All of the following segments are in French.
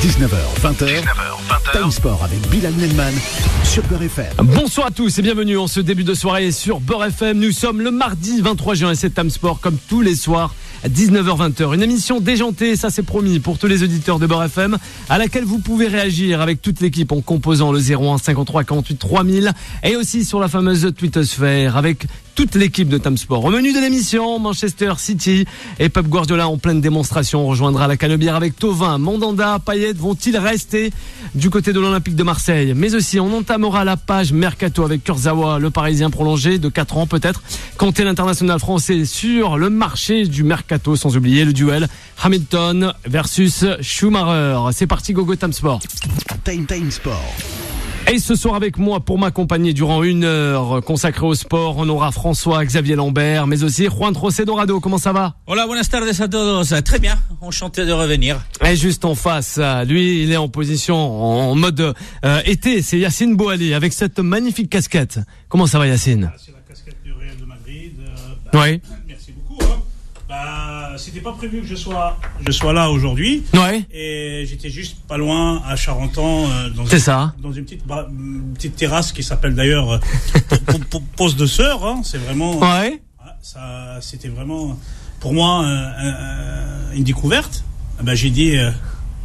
19h, 20h, Time Sport avec Bilal Nelman sur Beurre FM. Bonsoir à tous et bienvenue en ce début de soirée sur Beurre FM. Nous sommes le mardi 23 juin et c'est Time Sport comme tous les soirs à 19h, 20h. Une émission déjantée, ça c'est promis pour tous les auditeurs de Beurre FM, à laquelle vous pouvez réagir avec toute l'équipe en composant le 01 53 48 3000 et aussi sur la fameuse twittosphère avec toute l'équipe de Time Sport. Au menu de l'émission, Manchester City et Pep Guardiola en pleine démonstration. On rejoindra la Canebière avec Thauvin, Mandanda, Payet. Vont-ils rester du côté de l'Olympique de Marseille? Mais aussi, on entamera la page Mercato avec Kurzawa, le Parisien prolongé de 4 ans peut-être. Kanté, l'international français sur le marché du Mercato, sans oublier le duel Hamilton versus Schumacher. C'est parti, gogo Time Sport. Time Sport. Et ce soir avec moi pour m'accompagner durant une heure consacrée au sport, on aura François Xavier Lambert, mais aussi Juan José Dorado. Comment ça va? Hola, buenas tardes a todos. Très bien, enchanté de revenir. Et juste en face, lui, il est en position, en mode été, c'est Yacine Bouali avec cette magnifique casquette. Comment ça va Yacine? C'est la casquette du Real de Madrid. Oui. Merci beaucoup. C'était pas prévu que je sois là aujourd'hui. Ouais. Et j'étais juste pas loin à Charenton dans une petite terrasse qui s'appelle d'ailleurs Pose de Sœur. Hein. C'est vraiment. Ouais. C'était vraiment pour moi une découverte. J'ai dit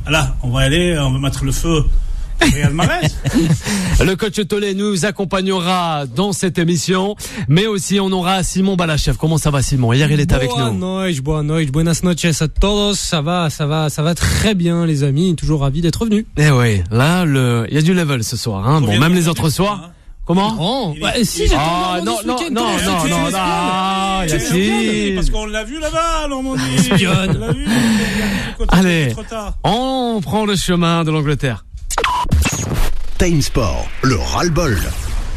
là, on va mettre le feu. Riyad Mahrez. Le coach Tolé nous accompagnera dans cette émission, mais aussi on aura Simon Balachev. Comment ça va Simon? Hier il était avec nous. Boa noite, buenas noches a todos. Ça va très bien les amis, toujours ravi d'être venu. Eh oui, là il y a du level ce soir hein. Bon, même les autres soirs. Comment? Si j'étais non, Yacine. Parce qu'on l'a vu là-bas, Normandie. On l'a vu. Allez, on prend le chemin de l'Angleterre. Time Sport, le ras-le-bol.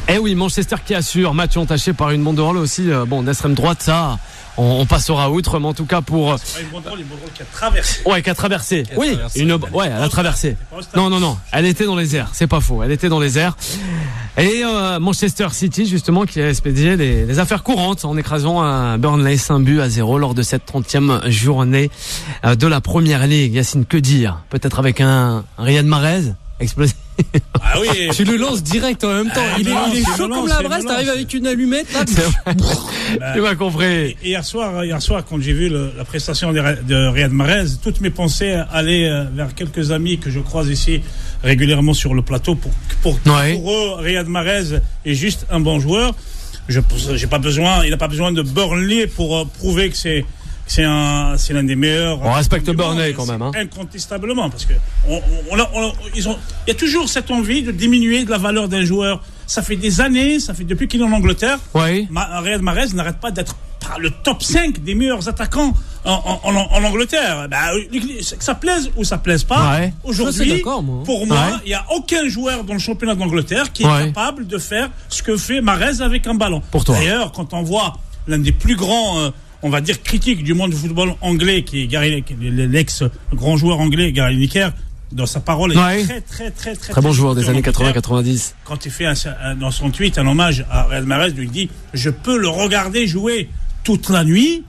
Eh oui, Manchester qui assure, match entaché par une banderole aussi, d'extrême droite, ça, on passera outre, mais en tout cas pour... C'est pas une banderole qui a traversé. Ouais, qui a traversé. Oui, elle a traversé. Non, elle était dans les airs, c'est pas faux, elle était dans les airs. Et Manchester City, justement, qui a expédié les affaires courantes en écrasant un Burnley 5-0 lors de cette 30e journée de la Première Ligue. Yacine, que dire? Peut-être avec un Riyad Mahrez explosé. Ah oui. Tu le lances direct en même temps. Il est chaud comme la braise. T'arrives avec une allumette là. Tu m'as compris. Hier soir, quand j'ai vu la prestation de Riyad Mahrez, toutes mes pensées allaient vers quelques amis que je croise ici régulièrement sur le plateau. Pour eux, Riyad Mahrez est juste un bon joueur. Il n'a pas besoin de Burnley pour prouver que c'est l'un des meilleurs. On respecte Burnley quand même. Hein. Incontestablement, parce que il y a toujours cette envie de diminuer de la valeur d'un joueur. Ça fait des années, depuis qu'il est en Angleterre. Oui. Riyad Mahrez n'arrête pas d'être le top 5 des meilleurs attaquants en Angleterre. Que ça plaise ou ça plaise pas. Ouais. Aujourd'hui, pour moi, il n'y a aucun joueur dans le championnat d'Angleterre qui est capable de faire ce que fait Mahrez avec un ballon. Pour toi. D'ailleurs, quand on voit l'un des plus grands on va dire critique du monde du football anglais, qui est l'ex-grand joueur anglais, Gary Lineker, dans sa parole, est très bon joueur des années 80-90. Quand il fait dans son tweet un hommage à Riyad Mahrez, il dit « Je peux le regarder jouer toute la nuit ».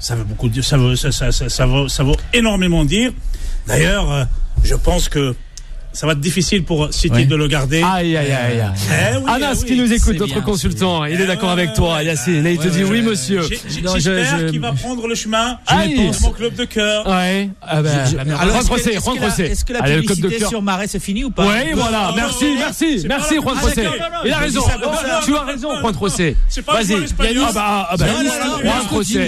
Ça veut beaucoup dire, ça vaut énormément dire. D'ailleurs, je pense que ça va être difficile pour City de le garder. Aïe. Anas qui nous écoute, notre consultant, il est d'accord avec toi, Yacine. Et il te dit oui, monsieur. J'espère qu'il va prendre le chemin de mon club de cœur. Ouais. Alors, est-ce que la publicité sur Mahrez c'est fini ou pas? Oui, voilà. Merci, Juan José. Il a raison. Tu as raison, Juan José. Vas-y. Juan José.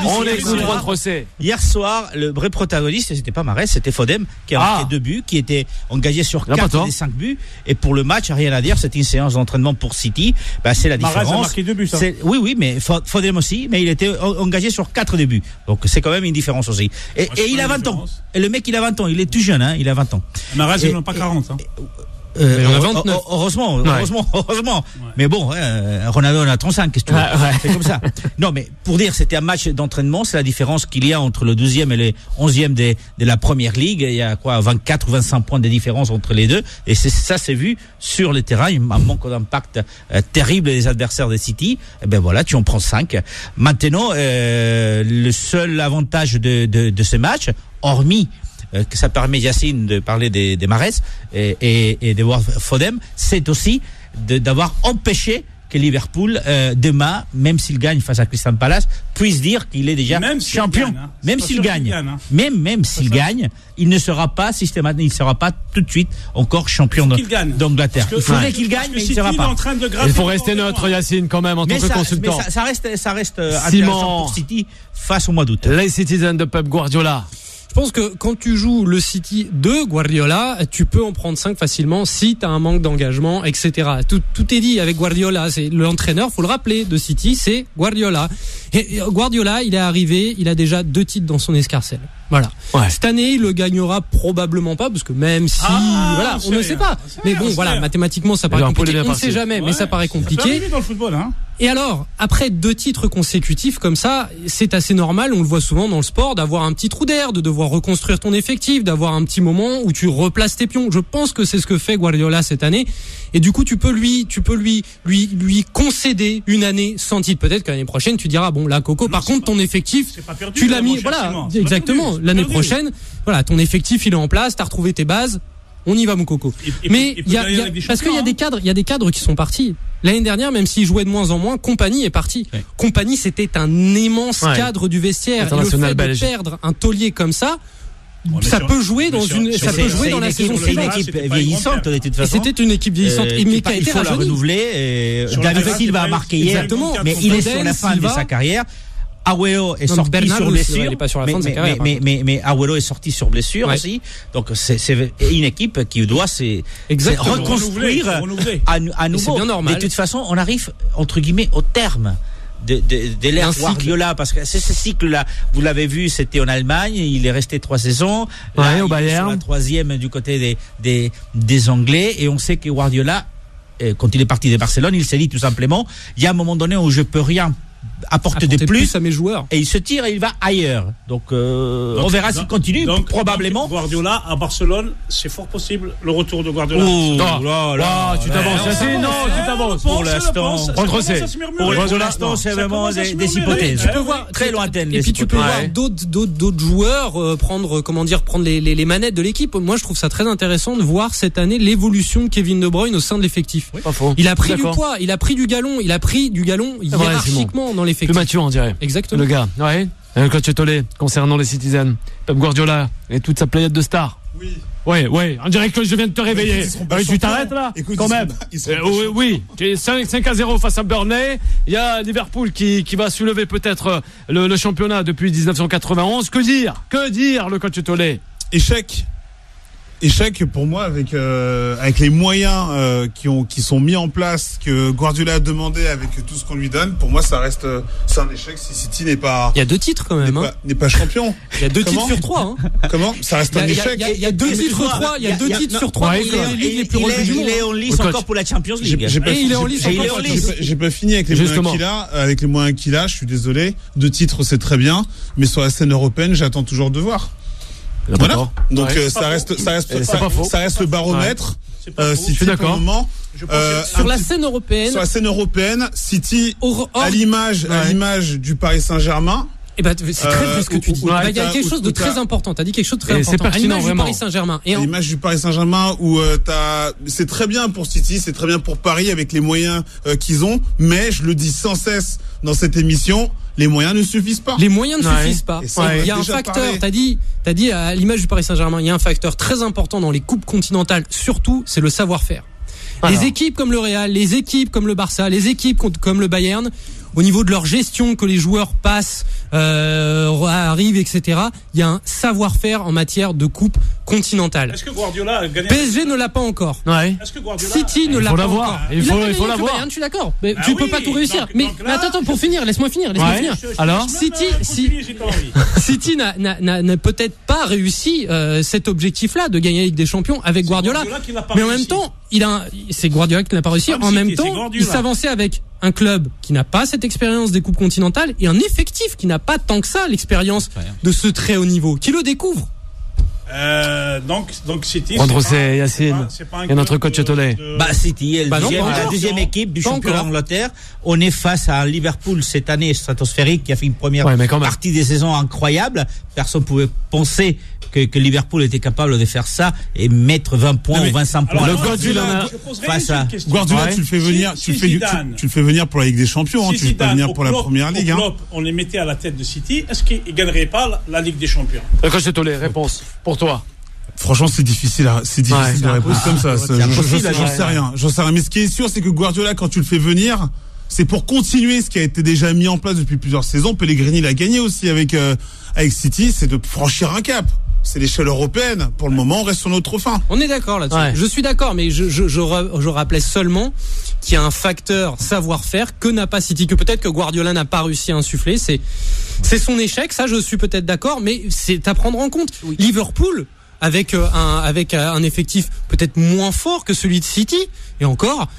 On écoute Juan José. Hier soir, le vrai protagoniste, c'était pas Mahrez, c'était Fodem, qui a marqué 2 buts, qui était engagé sur 4 des 5 buts. Et pour le match, rien à dire, c'était une séance d'entraînement pour City. C'est la différence. Mahrez a marqué 2 buts, ça. Oui, mais Fodem aussi, mais il était engagé sur 4 des buts. Donc c'est quand même une différence aussi. Et il a 20 ans. Et le mec, il a 20 ans. Il est tout jeune, hein. Il a 20 ans. Mahrez, il n'a pas 40 ans. Heureusement. Ouais. Mais bon, Ronaldo en a 35, qu'est-ce que tu veux. C'est comme ça. Non, mais pour dire, c'était un match d'entraînement, c'est la différence qu'il y a entre le 12e et le 11e de la Première Ligue. Il y a 24 ou 25 points de différence entre les deux. Et c'est vu sur le terrain, un manque d'impact terrible des adversaires de City. Et ben voilà, tu en prends 5. Maintenant, le seul avantage de ce match, hormis que ça permet Yacine de parler des Mahrez et de voir Fodem, c'est aussi d'avoir empêché que Liverpool demain, même s'il gagne face à Crystal Palace, puisse dire qu'il est déjà champion. Même s'il gagne, même s'il gagne, il ne sera pas systématiquement, il ne sera pas tout de suite encore champion d'Angleterre. Il faudrait qu'il gagne, mais il ne sera pas. Il faut rester neutre, Yacine, quand même, en tant que consultant. Mais ça reste intéressant pour City face au mois d'août. Les Citizens de Pep Guardiola. Je pense que quand tu joues le City de Guardiola, tu peux en prendre 5 facilement si tu as un manque d'engagement, etc. Tout est dit avec Guardiola. C'est l'entraîneur, faut le rappeler, de City, c'est Guardiola. Et Guardiola, il est arrivé, il a déjà 2 titres dans son escarcelle. Voilà. Ouais. Cette année, il le gagnera probablement pas, parce que même si, voilà, on ne sait pas. Mais bon, voilà, mathématiquement, ça paraît compliqué. On ne sait jamais, mais ça paraît compliqué. Dans le football, hein. Et alors, après 2 titres consécutifs comme ça, c'est assez normal, on le voit souvent dans le sport, d'avoir un petit trou d'air, de devoir reconstruire ton effectif, d'avoir un petit moment où tu replaces tes pions. Je pense que c'est ce que fait Guardiola cette année. Et du coup, tu peux lui concéder une année sans titre. Peut-être qu'à l'année prochaine, tu diras, bon, là, Coco, par contre, ton effectif, tu l'as mis, voilà, exactement. L'année prochaine, voilà, ton effectif, il est en place, t'as retrouvé tes bases. On y va, mon Coco. Mais parce qu'il y a des cadres qui sont partis. L'année dernière, même s'il jouait de moins en moins, Kompany est parti. Ouais. Kompany, c'était un immense cadre du vestiaire. Et le fait de perdre un taulier comme ça, ça peut jouer dans la saison suivante. C'est une équipe vieillissante de toute façon. C'était une équipe vieillissante, mais qui a été rajeunie. Il faut la renouveler. David Silva a marqué hier, mais il est sur la fin de sa carrière. Agüero est sorti sur blessure. Il est pas sur la fin de sa carrière. Mais Agüero est sorti sur blessure aussi. Donc c'est une équipe qui doit se reconstruire à nouveau. C'est bien normal. De toute façon, on arrive entre guillemets au terme de l'ère Guardiola, parce que c'est ce cycle-là. Vous l'avez vu, c'était en Allemagne. Il est resté 3 saisons. Là, au Bayern. Sur la 3e du côté des Anglais. Et on sait que Guardiola, quand il est parti de Barcelone, il s'est dit tout simplement, il y a un moment donné où je peux rien apporter de plus à mes joueurs, et il se tire et il va ailleurs. Donc on verra s'il continue. Probablement. Guardiola à Barcelone, c'est fort possible le retour de Guardiola. Tu t'avances. Non, tu t'avances. Pour l'instant, pour l'instant, c'est vraiment des hypothèses. Tu peux voir très lointaines. Et puis tu peux voir d'autres joueurs prendre les manettes de l'équipe. Moi, je trouve ça très intéressant de voir cette année l'évolution de Kevin De Bruyne au sein de l'effectif. Il a pris du poids, il a pris du galon hiérarchiquement dans l'effectif. Plus mature, on dirait. Exactement. Le gars. Ouais. Le coach Tolé, concernant les Citizens, Pep Guardiola et toute sa pléiade de stars. Oui. Ouais. On dirait que je viens de te réveiller. Tu t'arrêtes là? Écoute, quand même. Oui. 5-0 face à Burnley. Il y a Liverpool qui va soulever peut-être le championnat depuis 1991. Que dire, le coach Tolé? Échec pour moi avec les moyens qui sont mis en place, que Guardiola a demandé, avec tout ce qu'on lui donne. Pour moi, c'est un échec si City n'est pas. Il y a 2 titres quand même. N'est pas champion. Il y a 2 titres sur 3. Comment? Ça reste un échec. Il y a 2 titres sur 3. Il y a 2 titres sur 3. Il est en lice encore pour la Champions League. Il est en lice. J'ai pas fini avec les moyens qu'il a. Je suis désolé. 2 titres, c'est très bien, mais sur la scène européenne, j'attends toujours de voir. Voilà. Donc ça reste le baromètre. Je suis d'accord. Sur la scène européenne, City à l'image du Paris Saint-Germain. C'est très vrai ce que tu dis. Il y a quelque chose de très important. T'as dit quelque chose de très important. C'est pertinent, à l'image du Paris Saint-Germain. À l'image du Paris Saint-Germain, où c'est très bien pour City, c'est très bien pour Paris avec les moyens qu'ils ont. Mais je le dis sans cesse dans cette émission, les moyens ne suffisent pas. Les moyens ne suffisent pas. Il y a un facteur. T'as dit à l'image du Paris Saint-Germain, il y a un facteur très important dans les coupes continentales. Surtout, c'est le savoir-faire. Les équipes comme le Real, les équipes comme le Barça, les équipes comme le Bayern, au niveau de leur gestion, que les joueurs passent, arrivent, etc. Il y a un savoir-faire en matière de coupe continentale. Est-ce que Guardiola a gagné? PSG ne l'a pas encore. Ouais. Est-ce que Guardiola City ne l'a pas encore. Il faut l'avoir. Je suis d'accord. Mais tu peux pas tout réussir. Mais attends, pour finir, laisse-moi finir. Alors, City n'a peut-être pas réussi cet objectif-là de gagner la Ligue des Champions avec Guardiola. Mais en même temps, c'est Guardiola qui n'a pas réussi. En même temps, il s'avançait avec un club qui n'a pas cette expérience des coupes continentales et un effectif qui n'a pas tant que ça l'expérience de ce très haut niveau, qui le découvre. Donc City. Rondrosé, Yacine. Et notre coach Tollet. City est la deuxième équipe du championnat d'Angleterre. On est face à un Liverpool cette année stratosphérique qui a fait une première partie des saisons incroyable. Personne ne pouvait penser que Liverpool était capable de faire ça et mettre 20 points ou 25 points. Le Guardiola face à Guardiola, tu le fais venir, tu le fais venir pour la Ligue des Champions, tu le fais pas venir pour la Première Ligue. On les mettait à la tête de City, est-ce qu'ils gagnerait pas la Ligue des Champions? Coach Tollet, réponse pour toi. Franchement, c'est difficile de répondre comme ça. J'en sais rien. Mais ce qui est sûr, c'est que Guardiola, quand tu le fais venir, c'est pour continuer ce qui a été déjà mis en place depuis plusieurs saisons. Pellegrini l'a gagné aussi avec City, c'est de franchir un cap. C'est l'échelle européenne. Pour le moment, on reste sur notre fin. On est d'accord là-dessus. Ouais. Je suis d'accord, mais je rappelais seulement qu'il y a un facteur savoir-faire que n'a pas City, que peut-être que Guardiola n'a pas réussi à insuffler. C'est son échec. Ça, je suis peut-être d'accord, mais c'est à prendre en compte. Oui. Liverpool, avec un effectif peut-être moins fort que celui de City, et encore,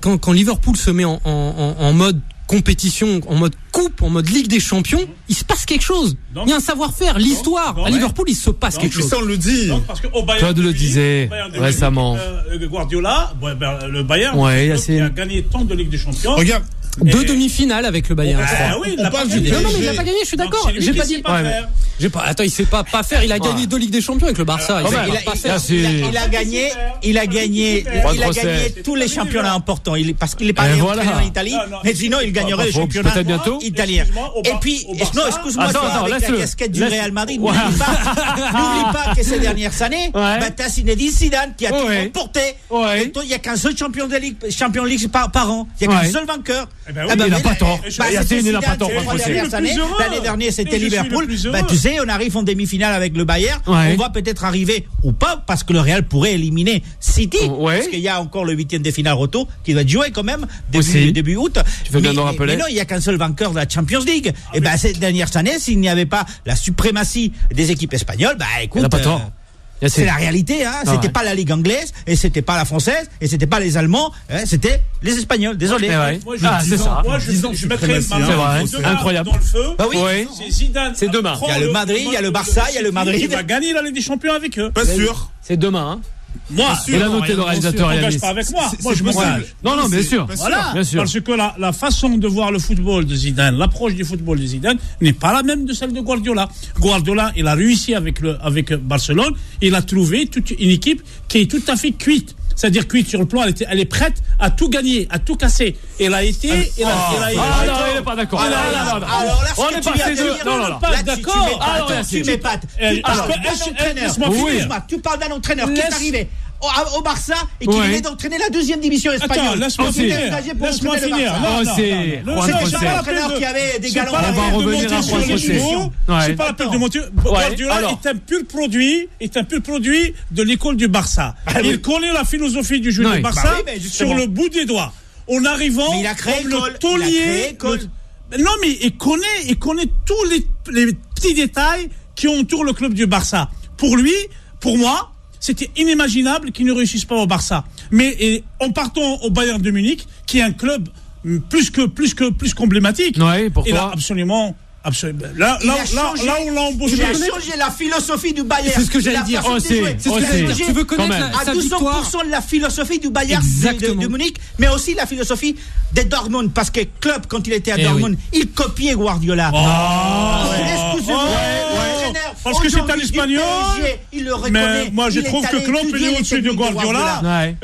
quand Liverpool se met en mode compétition, en mode coupe, en mode Ligue des Champions, il se passe quelque chose. Donc, il y a un savoir-faire, l'histoire. À Liverpool, il se passe quelque chose. Ça, on le dit. Parce que Claude le disait récemment. Guardiola, le Bayern, il a gagné tant de Ligue des Champions. Regarde. 2 demi-finales avec le Bayern. Oui, il n'a pas gagné. Non, mais il n'a pas gagné, je suis d'accord. J'ai pas dit. Attends, il sait pas faire. Il a gagné 2 Ligues des Champions avec le Barça. Il a gagné tous les championnats importants. Parce qu'il est pas allé en Italie. Mais sinon, il gagnerait les championnats italiens. Et puis, non, excuse-moi, avec la casquette du Real Madrid, n'oublie pas que ces dernières années, t'as Zinedine Zidane qui a tout remporté. Il n'y a qu'un seul champion de Ligue par an. Il n'y a qu'un seul vainqueur. Il n'a pas tort. Il n'a pas tort. L'année dernière, c'était Liverpool. Tu sais, on arrive en demi-finale avec le Bayern. On va peut-être arriver ou pas parce que le Real pourrait éliminer City. Parce qu'il y a encore le 8e de finale retour qui va jouer quand même début août. Tu veux bien nous rappeler? Mais non, il n'y a qu'un seul vainqueur de la Champions League. Et ces dernières années, s'il n'y avait pas la suprématie des équipes espagnoles, écoute. Il n'a pas tort. C'est la réalité, C'était pas la Ligue anglaise, et c'était pas la française, et c'était pas les Allemands, c'était les Espagnols. Désolé. C'est ça. Moi, je mettrais incroyable. Dans le feu. C'est Zidane. C'est demain. Il y a le Madrid, il y a le Barça, il y a le Madrid. Il va gagner la Ligue des Champions avec eux. Pas sûr. C'est demain, Moi, il a noté le réalisateur. Il n'engage pas avec moi. Moi, je m'engage. Non, bien sûr. Voilà. Bien sûr. Parce que la façon de voir le football de Zidane, l'approche du football de Zidane n'est pas la même de celle de Guardiola. Guardiola, il a réussi avec Barcelone. Il a trouvé toute une équipe qui est tout à fait cuite. C'est-à-dire cuite sur le plan, elle est prête à tout gagner, à tout casser. Elle a été. Non, il n'est pas d'accord. Alors là, on est passé de. Non, pas d'accord. Tu m'épates. Tu parles d'un entraîneur qui est arrivé au Barça et qui venait d'entraîner la 2e division espagnole. Attends, laisse-moi finir. C'est pas l'entraîneur qui avait des galons. On va revenir à Juan José. C'est pas la peine de monter. Guardiola est un pur produit de l'école du Barça. Il connaît la philosophie du jeu du Barça sur le bout des doigts. En arrivant comme le taulier. Non, mais il connaît tous les petits détails qui entourent le club du Barça. Pour moi, c'était inimaginable qu'il ne réussisse pas au Barça. Mais en partant au Bayern de Munich, qui est un club plus qu'emblématique, il a absolument. Là, on l'a embauché. Il a changé la philosophie du Bayern. C'est ce que j'allais dire. Tu veux connaître sa victoire à 200% la philosophie du Bayern de Munich, mais aussi la philosophie de Dortmund, parce que club, quand il était à Dortmund, il copiait Guardiola. Excusez-moi. Parce que c'est un Espagnol. Il le reconnaît. Mais moi, je trouve que Klopp est au-dessus de Guardiola.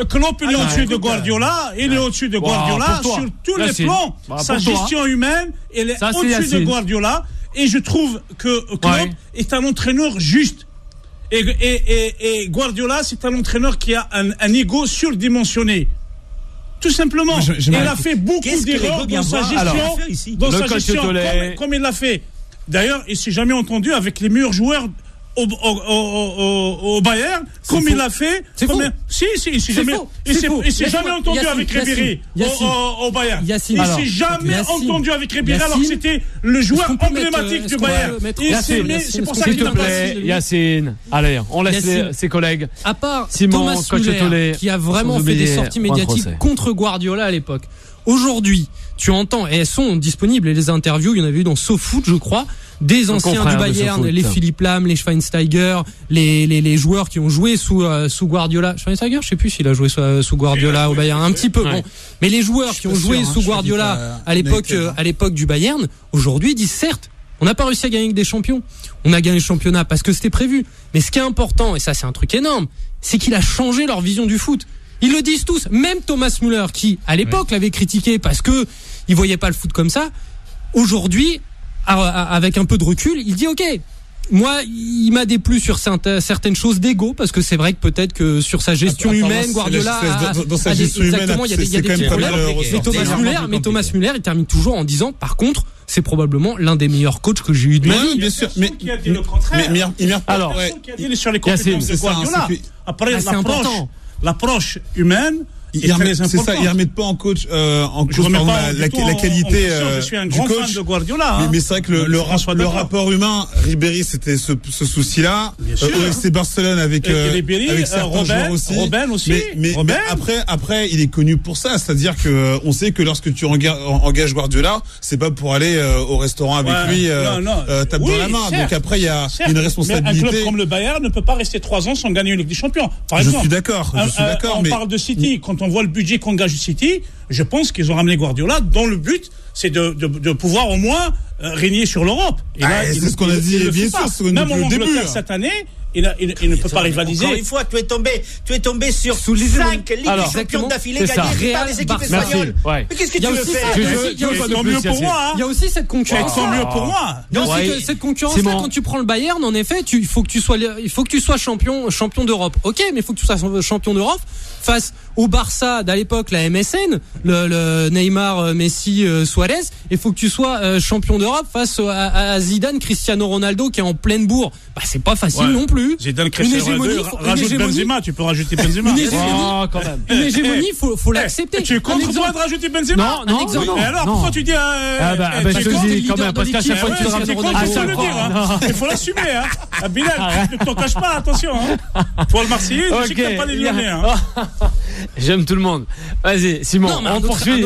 Klopp est au-dessus de Guardiola. Il est au-dessus de Guardiola sur tous les plans. Sa gestion humaine, elle est au-dessus de Guardiola. Et je trouve que Klopp est un entraîneur juste. Et Guardiola, c'est un entraîneur qui a un ego surdimensionné. Tout simplement. Il a fait beaucoup d'erreurs dans sa gestion. Comme il l'a fait. D'ailleurs, il s'est jamais entendu avec les meilleurs joueurs au Bayern, comme il l'a fait. Il s'est jamais entendu avec Ribéry au Bayern. Il s'est jamais entendu avec Ribéry alors que c'était le joueur emblématique du Bayern. C'est pour ça qu'il n'a pas signé. Yacine, allez, on laisse ses collègues. À part Simon, Thomas Müller, qui a vraiment fait des sorties médiatiques contre Guardiola à l'époque. Aujourd'hui, tu entends, et elles sont disponibles, et les interviews, il y en avait eu dans SoFoot, je crois, des anciens du Bayern, les Philipp Lahm, les Schweinsteiger, les joueurs qui ont joué sous Guardiola. Schweinsteiger, je sais plus s'il a joué sous Guardiola au Bayern, un petit peu. Bon, mais les joueurs qui ont joué sous Guardiola à l'époque du Bayern, aujourd'hui disent certes, on n'a pas réussi à gagner des champions. On a gagné le championnat parce que c'était prévu. Mais ce qui est important, et ça c'est un truc énorme, c'est qu'il a changé leur vision du foot. Ils le disent tous, même Thomas Müller qui à l'époque l'avait critiqué parce que il voyait pas le foot comme ça. Aujourd'hui, avec un peu de recul, il dit ok, moi il m'a déplu sur certaines choses d'ego, parce que c'est vrai que peut-être que sur sa gestion humaine, Guardiola dans sa gestion humaine, il y a des petits problèmes. Mais Thomas Müller, il termine toujours en disant par contre, c'est probablement l'un des meilleurs coachs que j'ai eu de ma vie. Bien sûr, mais qui a dit le contraire. Alors, qui a dit sur les compétences de Guardiola. Après l'approche humaine. Ils remettent pas en coach, la qualité je suis un grand fan de Guardiola. Mais c'est vrai que le rapport humain, Ribéry, c'était ce souci-là. OFC Barcelone avec certains joueurs aussi. Robben aussi. Mais après, il est connu pour ça. C'est-à-dire que on sait que lorsque tu engages Guardiola, c'est pas pour aller au restaurant avec lui, tape dans la main. Donc après, il y a une responsabilité. Mais un club comme le Bayern ne peut pas rester 3 ans sans gagner une Ligue des Champions. Par exemple. Je suis d'accord. On parle de City. Quand on voit le budget qu'engage City, je pense qu'ils ont ramené Guardiola dont le but c'est de pouvoir au moins régner sur l'Europe. Et là, c'est ce qu'on a dit bien sûr. Même en Angleterre cette année, il ne peut pas rivaliser. Encore une fois, tu es tombé sur 5 Ligues des Champions d'affilée gagnées par les équipes espagnoles. Mais qu'est-ce que tu veux faire? Tant mieux pour moi. Il y a aussi cette concurrence. Tant mieux pour moi. Cette concurrence là, quand tu prends le Bayern, en effet, il faut que tu sois champion d'Europe. Ok, mais il faut que tu sois champion d'Europe face au Barça d'à l'époque, la MSN, le Neymar, Messi, Suarez. Il faut que tu sois champion d'Europe face à Zidane, Cristiano Ronaldo qui est en pleine bourre. Bah c'est pas facile non plus. Zidane, Cristiano Ronaldo, rajoute Benzema, tu peux rajouter Benzema. Une hégémonie, faut l'accepter. Tu es contre moi de rajouter Benzema? Non. Et alors pourquoi tu dis je te dis quand même, parce qu'à chaque fois que tu ramènes il faut l'assumer. Bilal, ne t'en cache pas, attention. Toi le Marseillais, je sais que t'as pas les Lyonnais. J'aime tout le monde. Vas-y, Simon, on poursuit,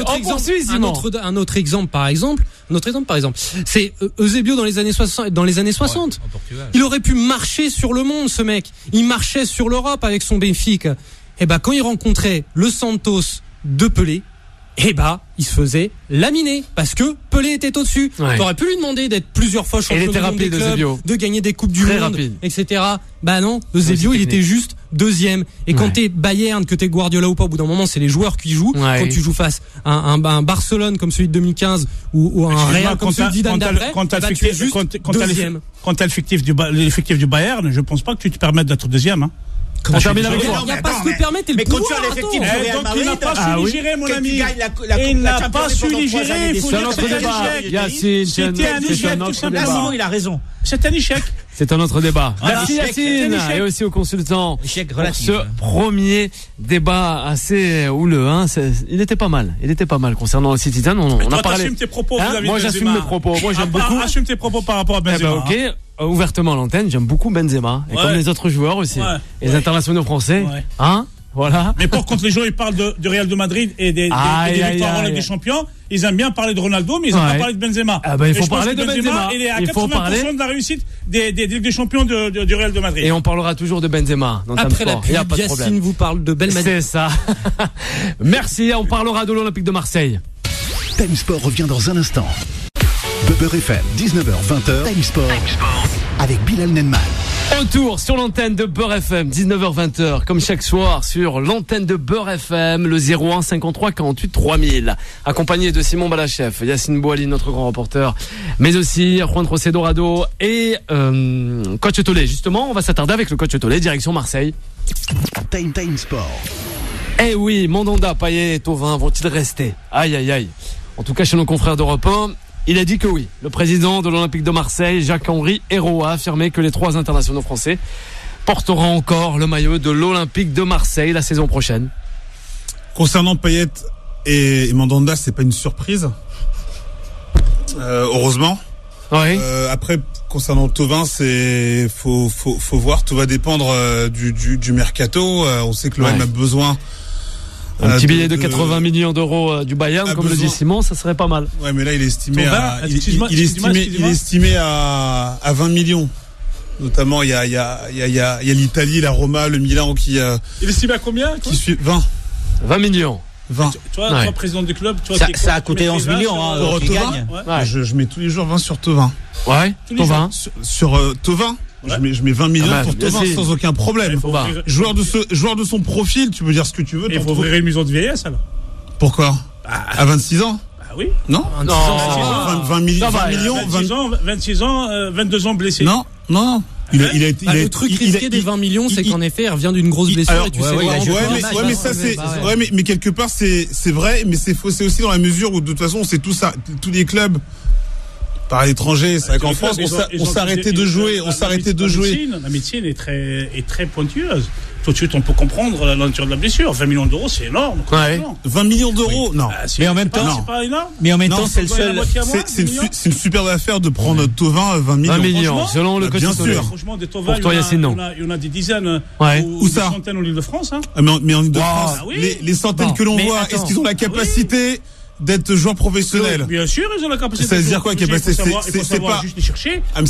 Simon. Un autre exemple, par exemple, c'est Eusebio dans les années 60. Il aurait pu marcher sur le monde, ce mec. Il marchait sur l'Europe avec son Benfica. Et quand il rencontrait le Santos de Pelé, il se faisait laminer parce que Pelé était au-dessus. T'aurais pu lui demander d'être plusieurs fois champion du monde des clubs, de gagner des coupes du monde, etc. Non, Eusebio, il était juste deuxième. Et quand t'es Bayern, que t'es Guardiola ou pas, au bout d'un moment, c'est les joueurs qui jouent. Quand tu joues face à un Barcelone comme celui de 2015 ou un Real comme celui de Zidane d'après, tu es juste deuxième. Quand t'as l'effectif du Bayern, je pense pas que tu te permettes d'être deuxième. Il n'y a pas ce que permettre le pouvoir. Mais quand tu as l'effectif du Real Madrid, il n'a pas su les gérer, mon ami. Il n'a pas su les gérer. Il faut dire que c'était un échec, tout simplement. Il a raison. C'est un échec. C'est un autre débat. Merci Yacine et aussi aux consultants pour ce premier débat assez houleux. Il était pas mal. Concernant le Citizen. On a parlé. Assume tes propos. Moi j'assume mes propos. Moi j'aime beaucoup. Assume tes propos par rapport à Benzema. Ok. Ouvertement à l'antenne, j'aime beaucoup Benzema et comme les autres joueurs aussi, les internationaux français, voilà. Mais pour contre les gens ils parlent du Real de Madrid et des victoires en Ligue des Champions, ils aiment bien parler de Ronaldo, mais ils n'aiment pas parler de Benzema. Il faut parler de Benzema. Il est à 80% de la réussite des Ligues des Champions du Real de Madrid. Et on parlera toujours de Benzema dans après la pub, Yacine vous parle de Belmadi. C'est ça. Merci. On parlera de l'Olympique de Marseille. Time Sport revient dans un instant. Beurre FM, 19h-20h. Time Sport avec Bilal Nenman. Retour sur l'antenne de Beurre FM, 19h-20h, comme chaque soir sur l'antenne de Beurre FM, le 01 53 48 3000. Accompagné de Simon Balachef, Yacine Bouali, notre grand reporter, mais aussi Juan José Dorado et Coach Tolé. Justement, on va s'attarder avec le Coach Tolé, direction Marseille. Time Sport. Eh oui, Mandanda, Payet et Thauvin vont-ils rester? Aïe aïe aïe. En tout cas, chez nos confrères d'Europe 1, il a dit que oui. Le président de l'Olympique de Marseille, Jacques-Henri Hérault, a affirmé que les 3 internationaux français porteront encore le maillot de l'Olympique de Marseille la saison prochaine. Concernant Payet et Mandanda, c'est pas une surprise. Heureusement. Oui. Après, concernant Thauvin, faut voir. Tout va dépendre du mercato. On sait que l'OM a besoin Un petit billet de 80 millions d'euros du Bayern, comme le dit Simon, ça serait pas mal. Ouais, mais là, il est estimé à 20 millions. Notamment, il y a l'Italie, la Roma, le Milan qui. Il est estimé à combien? Qui suit 20 millions. 20. Toi, président du club, ça a coûté 11 millions. Je mets tous les jours 20 sur Thauvin. Ouais, Thauvin. Sur Thauvin. Ouais. Je mets 20 millions pour Thauvin sans aucun problème. Joueur de son profil, tu peux dire ce que tu veux. Il faut ouvrir une maison de vieillesse alors. Pourquoi? À 26 ans? Ah oui. Non. 20 millions. 26 ans, 22 ans blessé. Non. Le truc risqué des 20 millions, c'est qu'en effet, il revient d'une grosse blessure et tu sais. Mais ça c'est, mais quelque part c'est vrai, mais c'est faux, c'est aussi dans la mesure où de toute façon c'est tout ça, tous les clubs. Par l'étranger, c'est vrai qu'en France, on s'arrêtait de jouer, La médecine est très pointueuse. Tout de suite, on peut comprendre la nature de la blessure. 20 millions d'euros, c'est énorme. Ouais. 20 millions d'euros, non. Mais en même temps, c'est pas énorme. Mais en même temps, c'est le seul. C'est une superbe affaire de prendre Thauvin 20 millions. 20 millions, selon le coach. Bien sûr. Franchement, des Thauvin, pour toi, Yacine, non. Il y en a des dizaines ou des centaines en Ile-de-France. Mais en Ile-de-France, les centaines que l'on voit, est-ce qu'ils ont la capacité d'être joueur professionnel? Bien sûr, ils ont la capacité. Ça veut dire quoi, capacité? C'est pas juste les chercher. Mais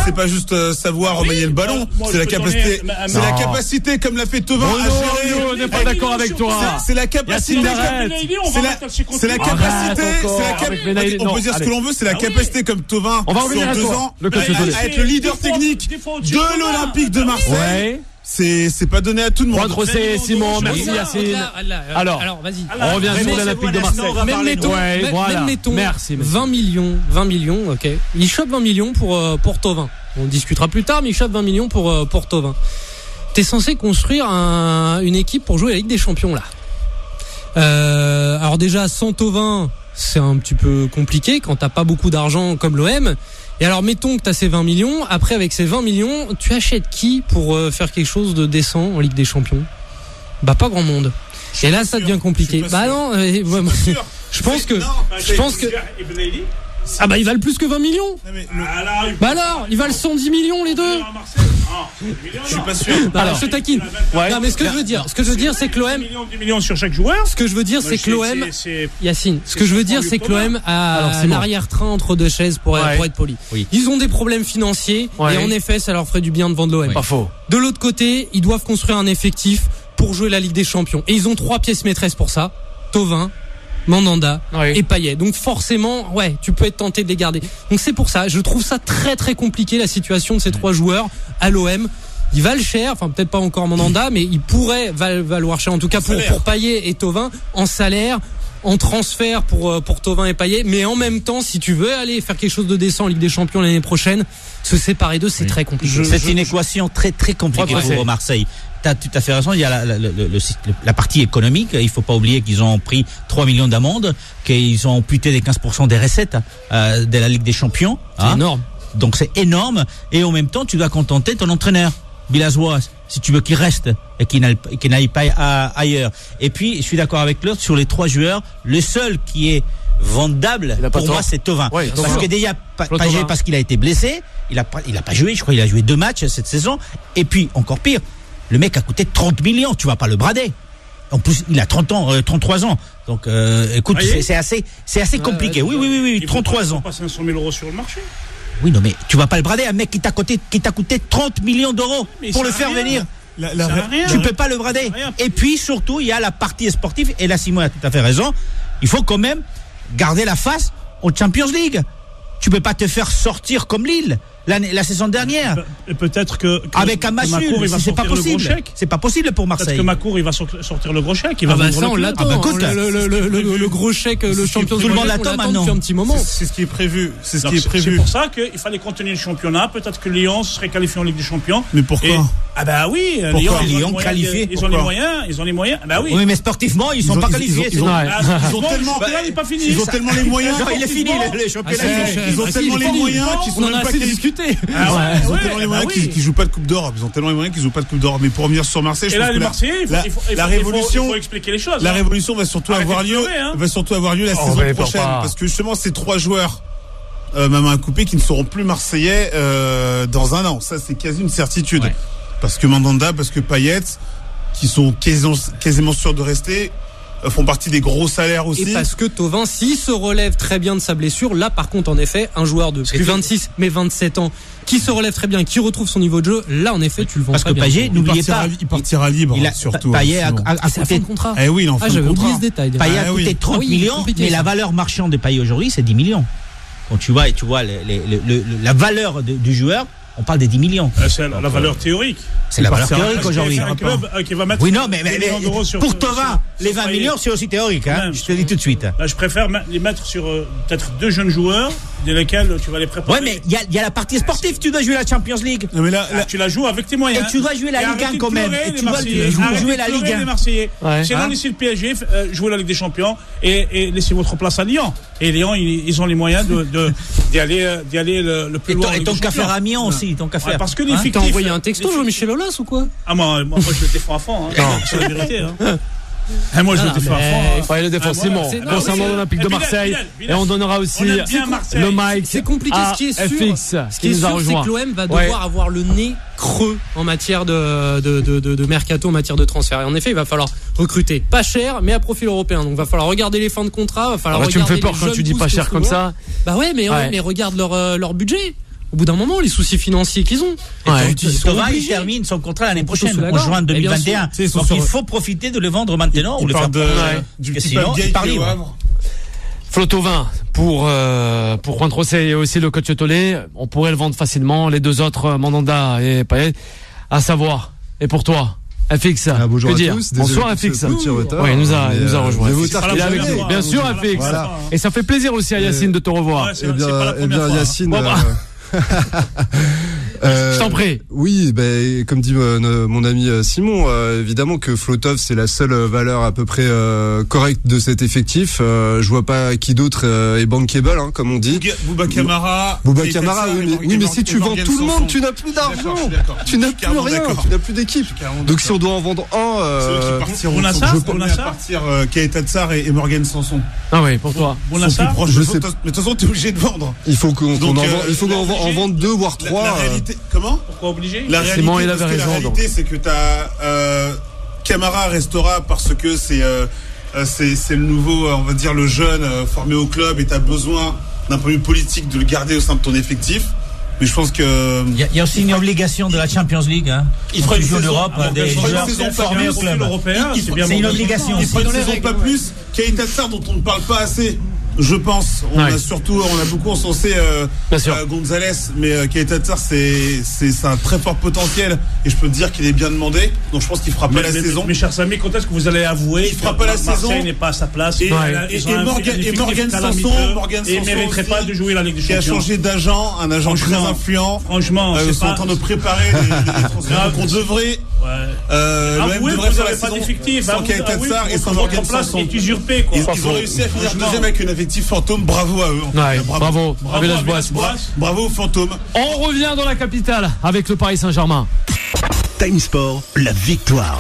c'est pas juste savoir remanier le ballon. C'est la capacité. C'est la capacité, comme l'a fait Thauvin, à gérer. On n'est pas d'accord avec toi. C'est la capacité. C'est la capacité. On peut dire ce que l'on veut. C'est la capacité, comme Thauvin, sur 2 ans, à être le leader technique de l'Olympique de Marseille. C'est pas donné à tout le monde. Point de Simon, merci Yacine. Alors, vas-y. On revient sur l'Olympique de Marseille. Mettons 20 millions, ok. Il chope 20 millions pour Thauvin. On discutera plus tard, mais il chope 20 millions pour Thauvin. T'es censé construire une équipe pour jouer à la Ligue des Champions, là. Alors déjà, sans Thauvin, c'est un petit peu compliqué quand t'as pas beaucoup d'argent comme l'OM. Et alors, mettons que tu as ces 20 millions. Après, avec ces 20 millions, tu achètes qui pour faire quelque chose de décent en Ligue des Champions? Bah, pas grand monde. Et là, ça devient compliqué. Bah non, je pense que ah bah ils valent plus que 20 millions. Bah alors, ils valent 110 millions les deux. Je suis pas sûr. Alors, je te taquine. Non, mais ce que je veux dire, c'est que l'OM 10 millions sur chaque joueur. Ce que je veux dire, c'est que l'OM Yacine, ce que je veux dire, c'est que l'OM a l'arrière-train entre deux chaises pour être poli. Ils ont des problèmes financiers et en effet, ça leur ferait du bien de vendre l'OM. Pas faux. De l'autre côté, ils doivent construire un effectif pour jouer la Ligue des Champions et ils ont 3 pièces maîtresses pour ça. Thauvin, Mandanda et Payet. Donc forcément, tu peux être tenté de les garder. Donc c'est pour ça, je trouve ça très très compliqué la situation de ces 3 joueurs à l'OM. Ils valent cher, enfin peut-être pas encore Mandanda, mais ils pourraient valoir cher en tout cas pour Payet et Thauvin en salaire, en transfert pour Thauvin et Payet. Mais en même temps, si tu veux aller faire quelque chose de décent en Ligue des Champions l'année prochaine, se séparer d'eux, c'est très compliqué. C'est une équation très très compliquée pour Marseille. T'as tout à fait raison, il y a la partie économique, il faut pas oublier qu'ils ont pris 3 millions d'amendes, qu'ils ont amputé des 15% des recettes de la Ligue des Champions. C'est énorme. Donc c'est énorme, et en même temps tu dois contenter ton entraîneur, Villas-Boas, si tu veux qu'il reste et qu'il n'aille pas ailleurs. Et puis je suis d'accord avec l'autre sur les 3 joueurs, le seul qui est vendable pour moi c'est Thauvin, parce que déjà Payet, parce qu'il a été blessé, il a pas joué, je crois il a joué 2 matchs cette saison, et puis encore pire, le mec a coûté 30 millions, tu vas pas le brader. En plus, il a 33 ans. Donc, écoute, c'est assez compliqué. Oui, 33 ans. Il faut pas 500 000 euros sur le marché. Oui, non, mais tu vas pas le brader, un mec qui t'a coûté 30 millions d'euros pour le faire venir. Tu peux pas le brader. Et puis, surtout, il y a la partie sportive, et là, Simon a tout à fait raison. Il faut quand même garder la face au Champions League. Tu peux pas te faire sortir comme Lille la saison dernière. Peut-être que avec un match nul, c'est pas possible. C'est pas possible pour Marseille. Peut-être que Macour il va sortir le gros chèque. Il va ça on l'attend. Le gros chèque, le champion tout le monde l'attend maintenant depuis un petit moment. C'est ce qui est prévu. C'est pour ça qu'il fallait continuer le championnat. Peut-être que Lyon serait qualifié en Ligue des Champions. Mais pourquoi? Ah bah oui, Lyon qualifié. Ils ont les moyens. Bah oui. Oui, mais sportivement, ils sont pas qualifiés. Ils ont tellement. Il est pas fini. Ils ont tellement les moyens. Il est fini le championnat. Ils ont tellement les moyens qu'ils sont même pas discutés. Ils ont tellement les moyens qu'ils jouent pas de Coupe d'Or. Ils ont tellement les moyens qu'ils jouent pas de Coupe d'Or. Mais pour revenir sur Marseille, je pense que la révolution, il faut expliquer les choses. La révolution va surtout avoir lieu la saison prochaine, parce que justement ces 3 joueurs, même un coupé, qui ne seront plus marseillais dans un an. Ça, c'est quasi une certitude. Parce que Mandanda, parce que Payet, qui sont quasiment sûrs de rester, font partie des gros salaires aussi. Et parce que Thauvin, s'il se relève très bien de sa blessure, là par contre en effet, un joueur de plus 26 mais 27 ans qui se relève très bien, qui retrouve son niveau de jeu, là en effet tu le vends parce très que bien. Payet, n'oubliez pas, il partira libre surtout. Payet a c'est la fin de contrat. Eh oui, il en fait j'avais le contrat. oublié ce détail. Payet a coûté 30 millions, mais la valeur marchande de Payet aujourd'hui c'est 10 millions. Quand tu vois la valeur du joueur, on parle des 10 millions. C'est la valeur théorique. C'est la valeur théorique aujourd'hui. Un club qui va mettre. Oui, non, mais pour Thauvin, les 20 millions, c'est aussi théorique, hein. Je te le dis tout de suite. Là, je préfère les mettre sur peut-être 2 jeunes joueurs, dans lesquels tu vas les préparer. Ouais, mais il y a la partie sportive. Tu dois jouer la Champions League. Non, mais là, tu la joues avec tes moyens. Et tu dois jouer la Ligue 1 quand même. Et tu dois jouer la Ligue 1. Les Marseillais. C'est là, laissez le PSG jouer la Ligue des Champions et laissez votre place à Lyon. Et Lyon, ils ont les moyens d'y aller le plus loin. Et ton café à Amiens aussi, ton café. Parce que l'effectif. T'as envoyé un texto, Jean-Michel Aulas ou quoi? Ah, moi, je le défends à fond. C'est la vérité. Moi, je le défends à fond. Il le défend, Simon. Concernant l'Olympique de Marseille. Et on donnera aussi le mic. C'est compliqué. Ce qui est sûr, c'est que l'OM va devoir avoir le nez creux en matière de mercato, en matière de transfert. Et en effet, il va falloir recruter pas cher, mais à profil européen. Donc, il va falloir regarder les fins de contrat. Va falloir regarder. Tu me fais peur quand tu dis pas cher comme ça. Bah ouais, mais regarde leur budget. Au bout d'un moment, les soucis financiers qu'ils ont. Thauvin, il termine son contrat l'année prochaine, en juin 2021. Donc il faut profiter de le vendre maintenant ou le faire du petit sinon, il part libre. Flo Thauvin pour Juan Trosset et aussi le coach Tollet, on pourrait le vendre facilement. Les deux autres, Mandanda et Payet, à savoir. Et pour toi, FX, bonjour que dire? à tous. Bonsoir FX. Oui, il nous a rejoint. Il est avec nous, bien sûr FX. Voilà. Et ça fait plaisir aussi à Yacine de te revoir. Eh bien Yacine. Je t'en prie. Oui, comme dit mon ami Simon, évidemment que Flotov c'est la seule valeur à peu près correcte de cet effectif. Je vois pas qui d'autre est bankable, hein, comme on dit. Bouba Camara, oui, mais si tu vends tout le monde, tu n'as plus d'argent, tu n'as plus rien, tu n'as plus d'équipe. Donc si on doit en vendre un, je pense partir Keita Tsar et Morgan Sanson. Ah oui, pour toi. Mais de toute façon, t'es obligé de vendre. Il faut qu'on en vende 2 voire 3. La réalité, comment? Pourquoi obligé? La réalité, c'est que Camara restera parce que c'est le nouveau, on va dire le jeune formé au club et t'as besoin d'un point de vue politique de le garder au sein de ton effectif. Mais je pense que il y a aussi une obligation de la Champions League. Hein. Il faut jouer l'Europe des joueurs formés au club. C'est une obligation. Il faut une saison pas plus. Keita Tsar dont on ne parle pas assez. Je pense. On a beaucoup encensé Gonzalez, mais Keita Tsar c'est un très fort potentiel et je peux te dire qu'il est bien demandé. Donc je pense qu'il fera pas la saison. Mes chers amis, quand est-ce que vous allez avouer il fera pas la saison? Marseille n'est pas à sa place. Et Morgan Sanson, il mériterait pas de jouer la Ligue des Champions. Qui a changé d'agent, un agent très influent. Franchement, ils sont en train de préparer les transferts qu'on devrait. Avouez que vous n'avez pas d'effectif. Sans Keita Tsar et sans Morgan Sanson. Est usurpé. Ils ont réussi à finir deuxième avec une effectif fantôme, bravo à eux. Bravo aux fantômes. On revient dans la capitale avec le Paris Saint-Germain. Time Sport, la victoire.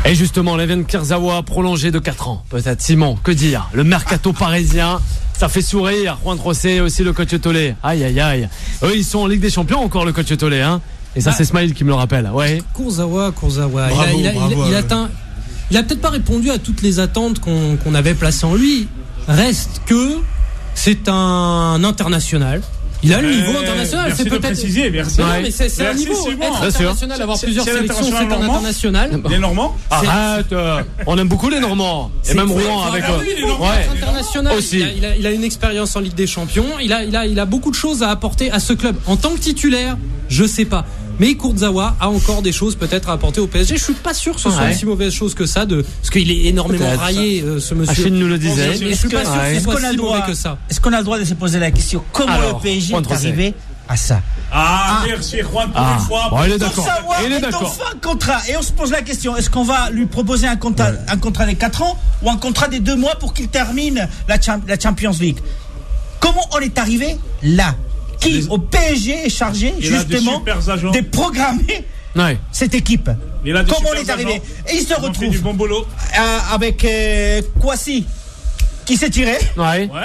Et justement, l'Even Kurzawa prolongé de 4 ans. Peut-être Simon, que dire? Le mercato parisien, ça fait sourire. Juan Trosset, aussi le coach Tollet. Aïe aïe aïe. Eux, ils sont en Ligue des Champions encore, le coach Tollet, hein. Et ça, c'est Smaïl qui me le rappelle. Ouais. Kurzawa. Bravo, il a peut-être pas répondu à toutes les attentes qu'on avait placées en lui. Reste que c'est un international. Il a le niveau international. C'est peut-être précisé. Merci. Non, mais c'est un niveau. Être international, avoir plusieurs sélections, c'est un international. Les Normands. Arrête. On aime beaucoup les Normands. Et même Rouen avec. International. Aussi. Il a une expérience en Ligue des Champions. Il a beaucoup de choses à apporter à ce club. En tant que titulaire, je sais pas. Mais Kurzawa a encore des choses peut-être à apporter au PSG. Je suis pas sûr que ce soit une si mauvaise chose que ça, parce qu'il est énormément raillé, ce monsieur. Achille nous le disait. Mais je suis pas sûr que ce soit si mauvais que ça. Est-ce qu'on a le droit de se poser la question comment le PSG est arrivé à ça? Merci Juan pour une fois. Bon, il est d'accord. Il est d'accord. Fin contrat. Et on se pose la question, est-ce qu'on va lui proposer un contrat des 4 ans ou un contrat des 2 mois pour qu'il termine la Champions League? Comment on est arrivé là? Qui au PSG est chargé justement de programmer cette équipe? Comment on est arrivé? Et il se retrouve avec Kouassi qui s'est tiré.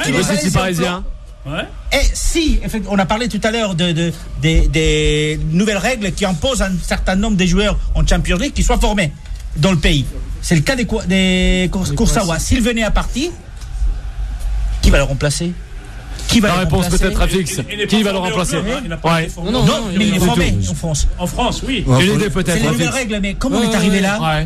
Qui est parisien. Et si, on a parlé tout à l'heure des nouvelles règles qui imposent à un certain nombre de joueurs en Champions League qui soient formés. dans le pays. C'est le cas des Kursawa. S'il venait à partir, qui va le remplacer? La réponse peut-être à fixe. Qui va le remplacer? Non, mais il est formé en France. En France, oui. Une idée peut-être. C'est les nouvelles règles, mais comment on est arrivé là?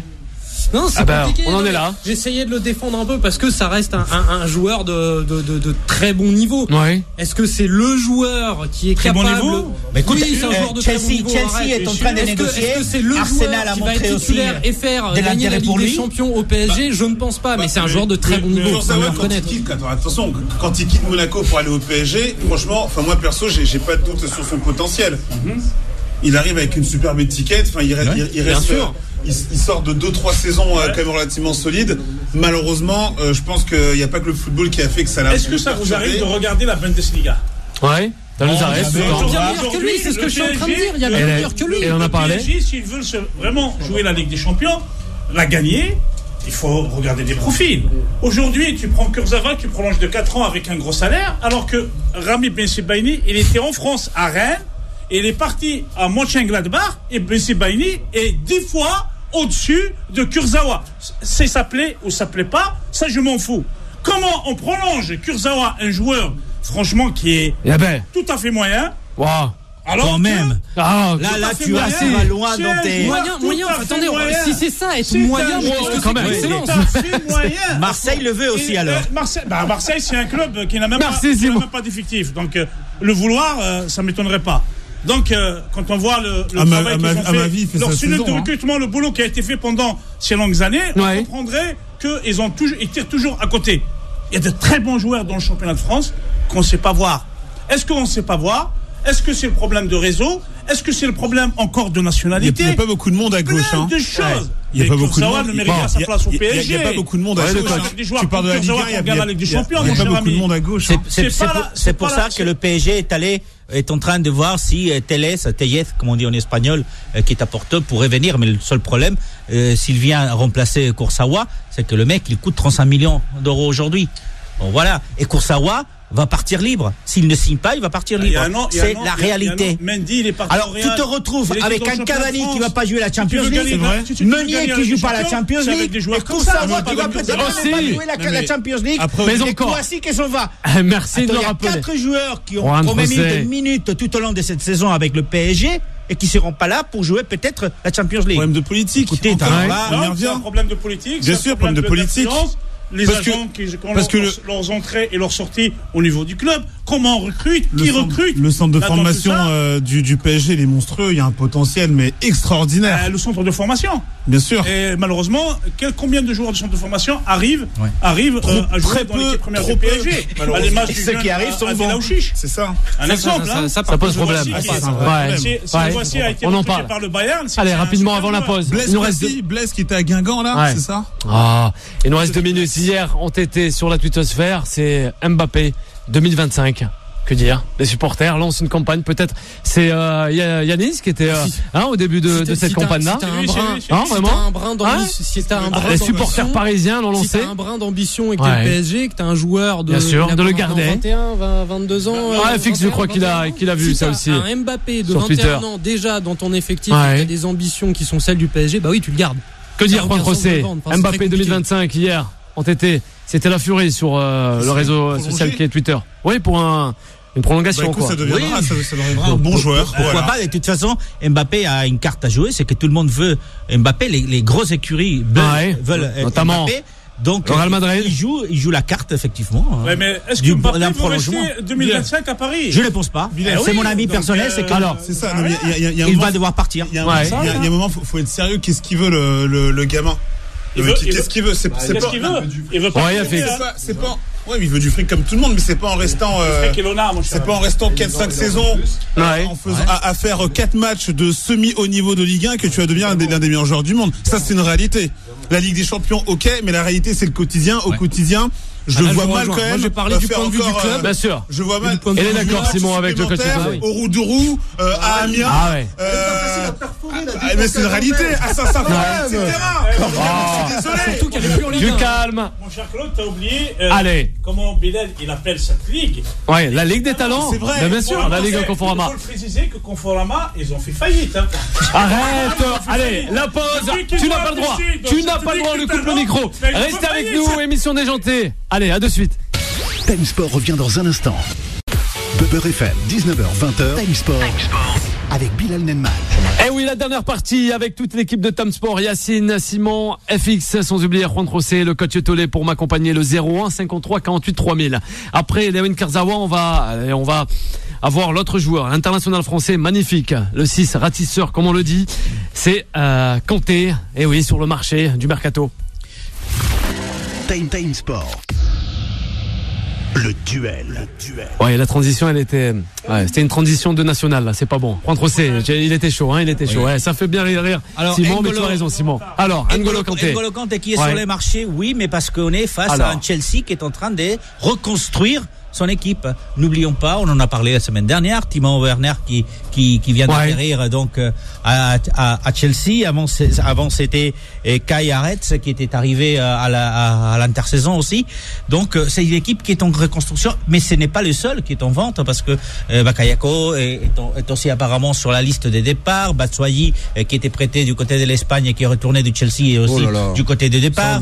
Non, c'est compliqué. On en est là. J'essayais de le défendre un peu parce que ça reste un joueur de très bon niveau. Ouais. Est-ce que c'est le joueur qui est très capable? Bon niveau. Mais écoute, oui, c'est un joueur de très bon niveau. Chelsea est en train de négocier. Est-ce que c'est le Arsenal joueur qui va être titulaire et faire gagner la Ligue des Champions au PSG? Je ne pense pas, mais c'est un joueur de très bon niveau. Attention, quand il quitte Monaco pour aller au PSG, franchement, moi perso, j'ai pas de doute sur son potentiel. Il arrive avec une superbe étiquette. Il reste. Il sort de 2-3 saisons quand même relativement solides. Malheureusement, je pense qu'il n'y a pas que le football qui a fait que ça l'a. Est-ce que ça vous arrive de regarder la Bundesliga? Ouais, ça nous arrive. Il y a meilleur que lui, c'est ce que je suis en train de dire. Il y a meilleur que lui. Et on a parlé. S'ils veulent vraiment jouer la Ligue des Champions, la gagner, il faut regarder des profils. Aujourd'hui, tu prends Kurzawa, tu prolonges de 4 ans avec un gros salaire, alors que Rami Bensebaini, il était en France à Rennes, et il est parti à Mönchengladbach, et Bensebaini est 10 fois au-dessus de Kurzawa. C'est ça plaît ou ça plaît pas, ça je m'en fous. Comment on prolonge Kurzawa, un joueur franchement qui est tout à fait moyen? Wow. Alors quand même. Là tu vas loin dans tes moyen. Attendez, si c'est ça, être moyen, quand même. Excellence. Marseille le veut aussi alors. Marseille, c'est un club qui n'a même pas d'effectif. Donc le vouloir, ça m'étonnerait pas. Donc, quand on voit le travail qu'ils ont fait, leur cellule de recrutement, le boulot qui a été fait pendant ces longues années, on comprendrait qu'ils tirent toujours à côté. Il y a de très bons joueurs dans le championnat de France qu'on ne sait pas voir. Est-ce qu'on ne sait pas voir? Est-ce que c'est le problème de réseau? Est-ce que c'est le problème encore de nationalité? Il n'y a pas beaucoup de monde à gauche. Plein de choses. Il n'y a pas beaucoup de monde. Ne mérite pas sa place au PSG. Il n'y a pas beaucoup de monde à gauche. Tu parles de la Ligue 1, il n'y a pas beaucoup de monde à gauche. C'est pour ça que le PSG est en train de voir si Tellez, comme on dit en espagnol, qui est à Porto, pourrait venir. Mais le seul problème, s'il vient remplacer Kurzawa, c'est que le mec, il coûte 35 millions d'euros aujourd'hui. Bon, voilà. Et Kurzawa va partir libre. S'il ne signe pas, il va partir libre. C'est la réalité. Mendy, il est parti. Alors, tu te retrouves avec un Cavani qui va pas jouer la Champions League, Meunier qui joue pas la Champions League, et Kurzawa qui va peut-être pas jouer la Champions League, et Kouassi qui s'en va. Merci de le rappeler. Il y a 4 joueurs qui ont quand même eu des minutes tout au long de cette saison avec le PSG et qui seront pas là pour jouer peut-être la Champions League. Problème de politique. Écoutez, c'est un problème de politique. Bien sûr, problème de politique. Les agents qui ont leurs entrées et leurs sorties au niveau du club, comment on recrute, qui recrute? Le centre de formation du PSG, il est monstrueux, il y a un potentiel mais extraordinaire. Le centre de formation. Bien sûr. Et malheureusement, combien de joueurs de centre de formation arrivent à jouer dans l'équipe première du PSG? Ceux qui arrivent sont bons. C'est ça. Un exemple. Ça pose problème. Si Voici a été recruté par le Bayern. Allez, rapidement avant la pause. Blaise qui était à Guingamp là, c'est ça? Il nous reste 2 minutes. Hier ont été sur la twittosphère, c'est Mbappé 2025. Que dire? Les supporters lancent une campagne. Peut-être c'est Yanis qui était au début de cette campagne-là. Les supporters parisiens l'ont lancé. Si t'as un brin d'ambition et que t'es le PSG, que t'as un joueur de le garder. 21, 22 ans. Fixe, je crois qu'il a vu ça aussi. Un Mbappé de 21 ans déjà dans ton effectif, qui a des ambitions qui sont celles du PSG, bah oui, tu le gardes. Que dire, point Crocé? Mbappé 2025 hier. C'était la furie sur le réseau social qui est Twitter. Oui, pour une prolongation. Ça deviendra un bon joueur. Pourquoi pas? De toute façon, Mbappé a une carte à jouer, c'est que tout le monde veut Mbappé. Les grosses écuries veulent notamment Mbappé. Donc, Real Madrid. il joue la carte, effectivement. Ouais, mais est-ce que Mbappé va rester 2025 à Paris? Je ne pense pas. C'est mon avis personnel. C'est alors, c'est ça. Il va devoir partir. Il y a un moment, faut être sérieux. Qu'est-ce qu'il veut le gamin? Qu'est-ce qu'il veut? Il veut pas. C'est pas. Ouais, mais il veut du fric comme tout le monde, mais c'est pas en restant. C'est pas en restant 4-5 saisons à faire 4 matchs de semi-haut niveau de Ligue 1 que tu vas devenir l'un des meilleurs joueurs du monde. Ça, c'est une réalité. La Ligue des Champions, ok, mais la réalité, c'est le quotidien. Au quotidien, je vois mal quand même. Moi, j'ai parlé du point de vue du club. Bien sûr. Je vois mal. Elle est d'accord, Simon, avec le quotidien. Au Roudourou, à Amiens. mais c'est une réalité. Etc. Je suis désolé. Surtout qu'elle est plus en Ligue 1. Du calme. Mon cher Claude, t'as oublié. Allez. Comment Bilal il appelle cette ligue. Ouais, la Ligue des Talents. C'est vrai. Bien sûr, la Ligue Conforama. Il faut le préciser que Conforama, ils ont fait faillite. Arrête. Allez, la pause. Tu n'as pas le droit. Tu n'as pas le droit. On lui coupe le micro. Restez avec nous. Émission déjantée. Allez, à de suite. Time Sport revient dans un instant. Beurre FM, 19h-20h. Time Sport. Avec Bilal Nenman. Eh oui, la dernière partie avec toute l'équipe de Time Sport, Yacine, Simon, FX, sans oublier Juan José, le coach Tolé pour m'accompagner, le 01 53 48 3000. Après Lewin Kurzawa, on va avoir l'autre joueur, l'international français magnifique, le 6 ratisseur comme on le dit, c'est Kanté. Eh oui, sur le marché du mercato. Time Sport. Le duel. Ouais, la transition, c'était une transition de national, là, c'est pas bon. Juan José, il était chaud, hein, Ouais, ça fait bien rire. Alors, Simon, mais tu as raison, Simon. Alors, N'Golo Kanté. N'Golo Kanté qui est sur les marchés, oui, mais parce qu'on est face à un Chelsea qui est en train de reconstruire son équipe. N'oublions pas, on en a parlé la semaine dernière, Timo Werner qui vient d'atterrir donc à Chelsea. Avant c'était Kai Havertz qui était arrivé à l'intersaison aussi. Donc c'est une équipe qui est en reconstruction, mais ce n'est pas le seul qui est en vente parce que Bakayoko est aussi apparemment sur la liste des départs. Batshuayi qui était prêté du côté de l'Espagne et qui est retourné du Chelsea et aussi du côté des départs.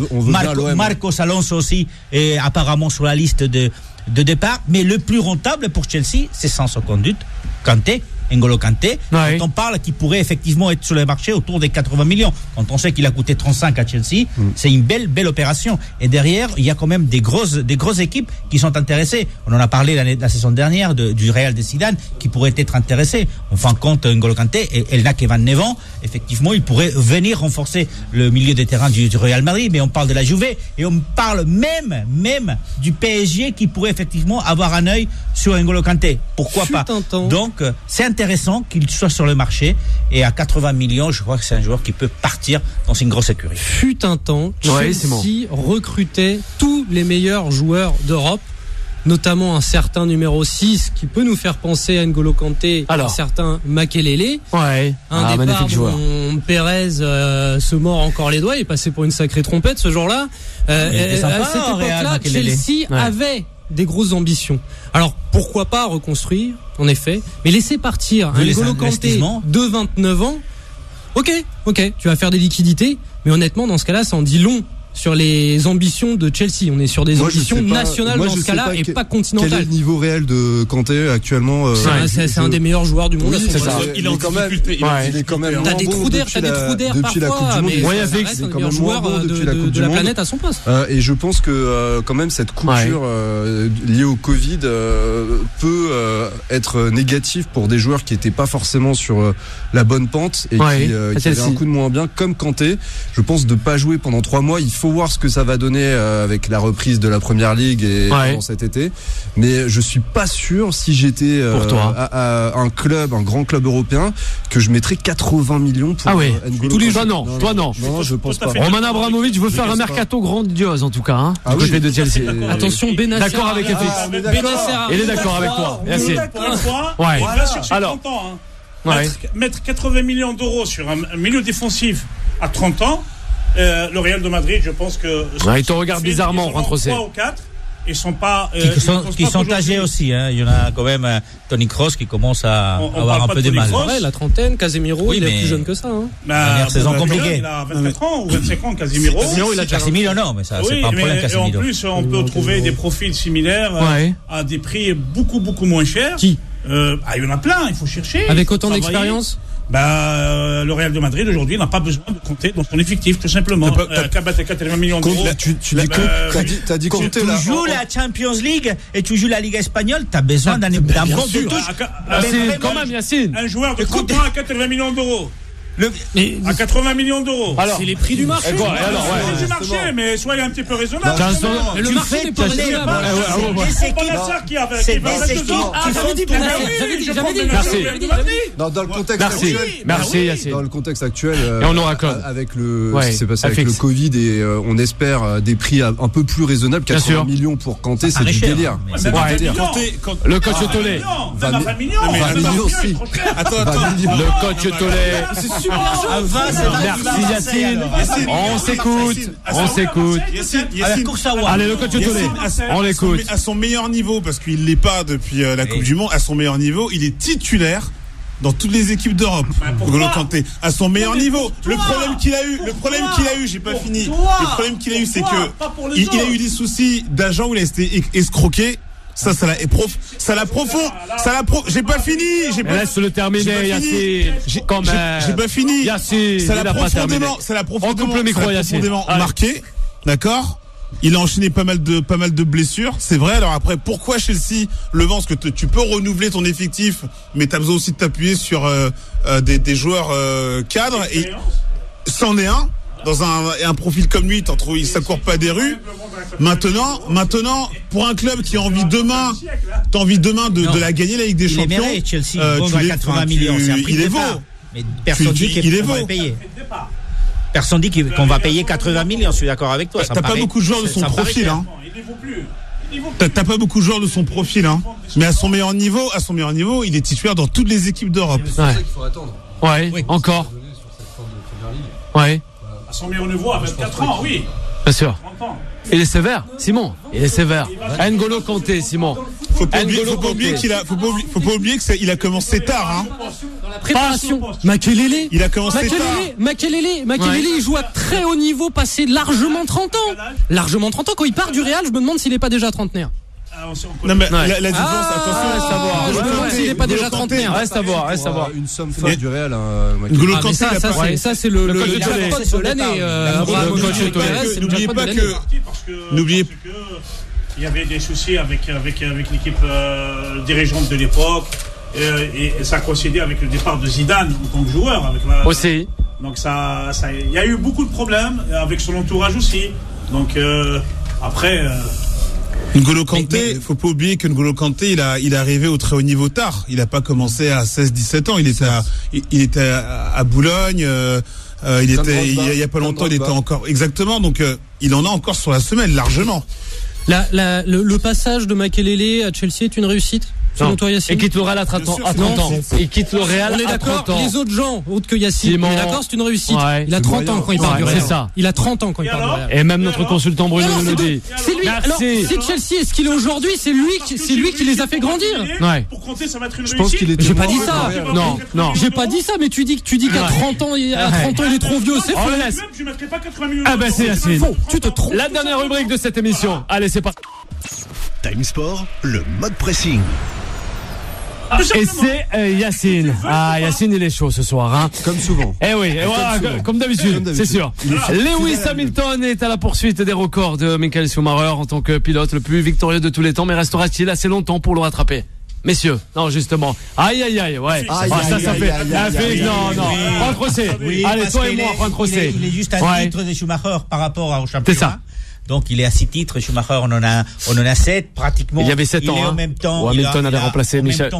Marcos Alonso aussi est apparemment sur la liste de départ, mais le plus rentable pour Chelsea, c'est sans aucun doute N'Golo Kanté, dont on parle qui pourrait effectivement être sur le marché autour des 80 millions. Quand on sait qu'il a coûté 35 à Chelsea, c'est une belle opération. Et derrière, il y a quand même des grosses équipes qui sont intéressées. On en a parlé la saison dernière du Real de Zidane qui pourrait être intéressé. On fait en compte N'Golo Kanté et là Kevin Nevan, effectivement, il pourrait venir renforcer le milieu de terrain du Real Madrid. Mais on parle de la Juve et on parle même du PSG qui pourrait effectivement avoir un œil sur N'Golo Kanté. Pourquoi pas? Donc, c'est intéressant qu'il soit sur le marché et à 80 millions, je crois que c'est un joueur qui peut partir dans une grosse écurie. Fut un temps, Chelsea recrutait tous les meilleurs joueurs d'Europe, notamment un certain numéro 6 qui peut nous faire penser à N'Golo Kanté, un certain Makelele. Un départ dont Pérez se mord encore les doigts, il est passé pour une sacrée trompette ce jour-là. À cette époque-là, Chelsea avait des grosses ambitions. Alors pourquoi pas reconstruire, en effet, mais laisser partir un N'Golo Kanté de 29 ans. Ok, tu vas faire des liquidités, mais honnêtement dans ce cas-là, ça en dit long sur les ambitions de Chelsea. On est sur des ambitions nationales dans ce cas-là et pas continentales. Quel est le niveau réel de Kanté actuellement? C'est un des meilleurs joueurs du monde. C'est ça. Il est quand même. T'as des trous d'air depuis la Coupe du Monde. Mais ça reste un meilleur joueur de la planète à son poste. Et je pense que quand même cette coupure liée au Covid peut être négative pour des joueurs qui n'étaient pas forcément sur la bonne pente et qui avaient un coup de moins bien, comme Kanté. Je pense de pas jouer pendant 3 mois. Il faut voir ce que ça va donner avec la reprise de la Première Ligue et pendant cet été. Mais je suis pas sûr, si j'étais à un grand club européen, que je mettrais 80 millions pour N'Golo. Tous les jours, non. Toi, non. Non, je pense pas. Roman Abramovich veut faire un mercato grandiose, en tout cas, du côté de Chelsea. Attention, Benacer. D'accord avec FX. Il est d'accord avec toi. Merci. Alors, mettre 80 millions d'euros sur un milieu défensif à 30 ans, le Real de Madrid, je pense que il te regarde bizarrement, rentre 3 ou 4. Ils sont pas qui sont âgés aussi. Il y en a quand même Toni Kroos qui commence à avoir un peu de mal. La trentaine, Casemiro, il est plus jeune que ça. Dernière saison compliquée. Il a 24 ans ou 25 ans, Casemiro. Casemiro, non, mais ça c'est pas un problème. Et en plus, on peut trouver des profils similaires à des prix beaucoup moins chers. Qui? Il y en a plein. Il faut chercher. Avec autant d'expérience. Le Real de Madrid aujourd'hui n'a pas besoin de compter dans son effectif, tout simplement. Qu'à battre 80 millions d'euros. T'as dit compter là. Tu joues la Champions League et tu joues la Ligue espagnole, t'as besoin d'un bon de touche. Quand même, Yacine. Un joueur de 30 ans à 80 millions d'euros. À 80 millions d'euro. Alors, c'est les prix du marché. C'est les prix du marché, mais soyez un petit peu raisonnable. Le marché n'est pas raisonnable. C'est Bonassar qui avait fait 22 ans. J'avais dit. Dans le contexte actuel. Merci, Yacine. Dans le contexte actuel, et on aura avec ce qui s'est passé avec le Covid et on espère des prix un peu plus raisonnables. 80 millions pour Kanté, c'est du délire. Le coach Tollet. 20 millions aussi. Attends. Le coach Tollet. C'est super argent. Merci Yacine. On s'écoute. Allez, le coach Tollet. On l'écoute. À son meilleur niveau, parce qu'il l'est pas depuis la Coupe du Monde, à son meilleur niveau, il est titulaire dans toutes les équipes d'Europe. N'Golo Kanté, à son meilleur niveau. Le problème qu'il a eu, j'ai pas fini. Le problème qu'il a eu, c'est que il a eu des soucis d'agent où il a été escroqué. Ça l'a profond. J'ai pas fini. Laisse-le terminer, Yacine. J'ai pas fini. Yacine, ça l'a profondément marqué. D'accord? Il a enchaîné pas mal de blessures, c'est vrai. Alors après, pourquoi Chelsea le vend? Parce que tu peux renouveler ton effectif, mais t'as besoin aussi de t'appuyer sur des joueurs cadres. Et c'en est un. Dans un profil comme lui, ça court pas des rues. Maintenant, pour un club qui a envie demain, de la gagner, la Ligue des Champions. Il est mérité, Chelsea. Il 80 millions, c'est un prix de départ. Mais personne dit qu'on va payer. Personne dit qu'on va payer 80 millions, je suis d'accord avec toi. T'as pas beaucoup de joueurs de son profil, hein. T'as pas beaucoup de joueurs de son profil, hein. Mais à son meilleur niveau, il est titulaire dans toutes les équipes d'Europe. C'est ça qu'il faut attendre. Ouais, encore. Ouais. À son meilleur niveau, à 24 ans, oui. Bien sûr. Il est sévère, Simon. Il est sévère. N'Golo Kanté, Simon. Faut pas oublier qu'il a commencé tard, hein. Dans la préparation. Makelele. Il a commencé tard. Makelele, il joue à très haut niveau, passé largement 30 ans. Largement 30 ans. Quand il part du Real, je me demande s'il n'est pas déjà trentenaire. Non mais la différence, attention, reste à voir. Je me demande s'il n'est pas déjà trentenaire. Reste à voir. Une somme folle du Réal. N'Golo Kanté, ça c'est le jackpot de l'année. N'oubliez pas il y avait des soucis avec l'équipe dirigeante de l'époque et ça coïncidait avec le départ de Zidane en tant que joueur. Aussi. Donc il y a eu beaucoup de problèmes avec son entourage aussi. Donc après. N'Golo Kanté, faut pas oublier que N'Golo Kanté, il est arrivé au très haut niveau tard. Il a pas commencé à 16-17 ans. Il était à Boulogne. Il y a pas longtemps, il était encore exactement. Donc il en a encore sur la semaine largement. Le passage de Makelele à Chelsea est une réussite. Selon toi, Yacine. Et quitte le Real à 30 ans. Et quitte le Real à 30 ans. Les autres gens, autres que Yacine, on est d'accord, c'est une réussite. Ouais, il a 30 ans quand il part du Real. C'est ça. Il a 30 ans quand il part du Real. Et même notre consultant Bruno nous dit. C'est lui. Alors, c'est Chelsea. Est-ce qu'il est aujourd'hui? C'est lui qui les a fait grandir. Ouais. Pour compter, ça va être une réussite. Je pense qu'il est. J'ai pas dit ça. Non. J'ai pas dit ça, mais tu dis qu'à 30 ans, il est trop vieux. C'est faux. Je mettrai pas 80 millions. Ah ben c'est Yacine. Tu te trompes. La dernière rubrique de cette émission. Allez, c'est parti. Time Sport, le mode pressing. Et c'est Yacine. Ah, Yacine, il est chaud ce soir, hein. Comme souvent. Eh oui, comme d'habitude, c'est sûr. Lewis Hamilton est à la poursuite des records de Michael Schumacher en tant que pilote le plus victorieux de tous les temps, mais restera-t-il assez longtemps pour le rattraper? Messieurs, non, justement. Aïe, ouais. Ça fait. Non. Pas un procès. Allez, toi et moi, pas un procès. Il est juste un titre de Schumacher par rapport au championnat. C'est ça. Donc il est à 6 titres, Schumacher on en a 7 pratiquement. Il y avait 7 ans. Il est en même temps. Hamilton avait remplacé Michael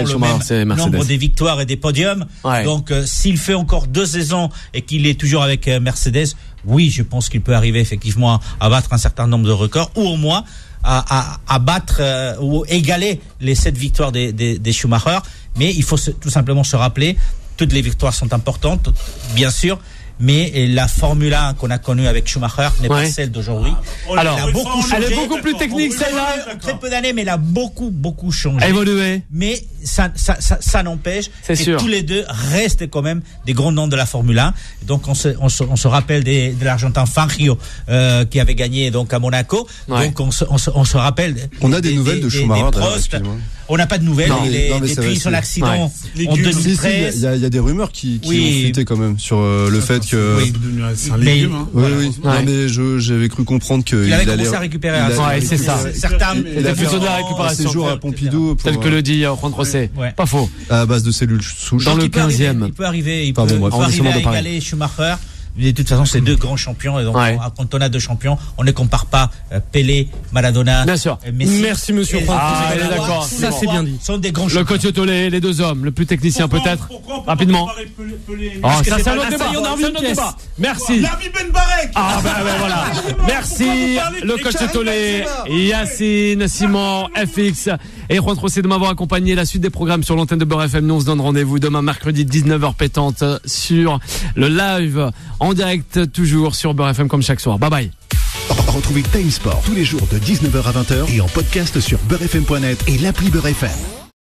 Schumacher, c'est Mercedes. Nombre de victoires et des podiums. Ouais. Donc s'il fait encore 2 saisons et qu'il est toujours avec Mercedes, oui, je pense qu'il peut arriver effectivement à battre un certain nombre de records ou au moins à battre ou égaler les 7 victoires des Schumacher. Mais il faut tout simplement se rappeler, toutes les victoires sont importantes, bien sûr. Mais la Formule 1 qu'on a connue avec Schumacher n'est pas celle d'aujourd'hui. Alors, elle est beaucoup plus technique celle-là. Très peu d'années, mais elle a beaucoup changé. Évolué. Mais ça n'empêche que tous les deux restent quand même des grands noms de la Formule 1. Donc on se rappelle de l'Argentin Fangio qui avait gagné donc à Monaco. Ouais. Donc on se rappelle. On a des nouvelles de Schumacher. On n'a pas de nouvelles. Depuis son accident en 2013. Il y a des rumeurs qui ont fuité quand même sur le fait que. C'est un légume. Oui. Non, mais j'avais cru comprendre qu'il allait commencer à récupérer. C'est ça. Certains. Il a besoin de la récupération. Séjour à Pompidou. Tel que le dit Juan José. Pas faux. À base de cellules souches. Dans le 15e. Il peut arriver à égaler Schumacher. De toute façon, c'est deux grands champions. Et donc, quand on a deux champions, on ne compare pas Pelé, Maradona, bien sûr. Messi. Merci, monsieur Franck. D'accord. Ça, c'est bien dit. Sont des grands champions. Le coach Tolé, les deux hommes, le plus technicien peut-être. Rapidement. Ça, c'est un autre débat. Merci. Ben Barek. Voilà. Merci, le coach Tolé, Yacine, Simon, FX et Juan José de m'avoir accompagné. La suite des programmes sur l'antenne de Beurre FM. Nous, on se donne rendez-vous demain, mercredi, 19h pétante, sur le live en direct, toujours sur Beurre FM comme chaque soir. Bye bye. Retrouvez Time Sport tous les jours de 19h à 20h et en podcast sur beurrefm.net et l'appli Beurre FM.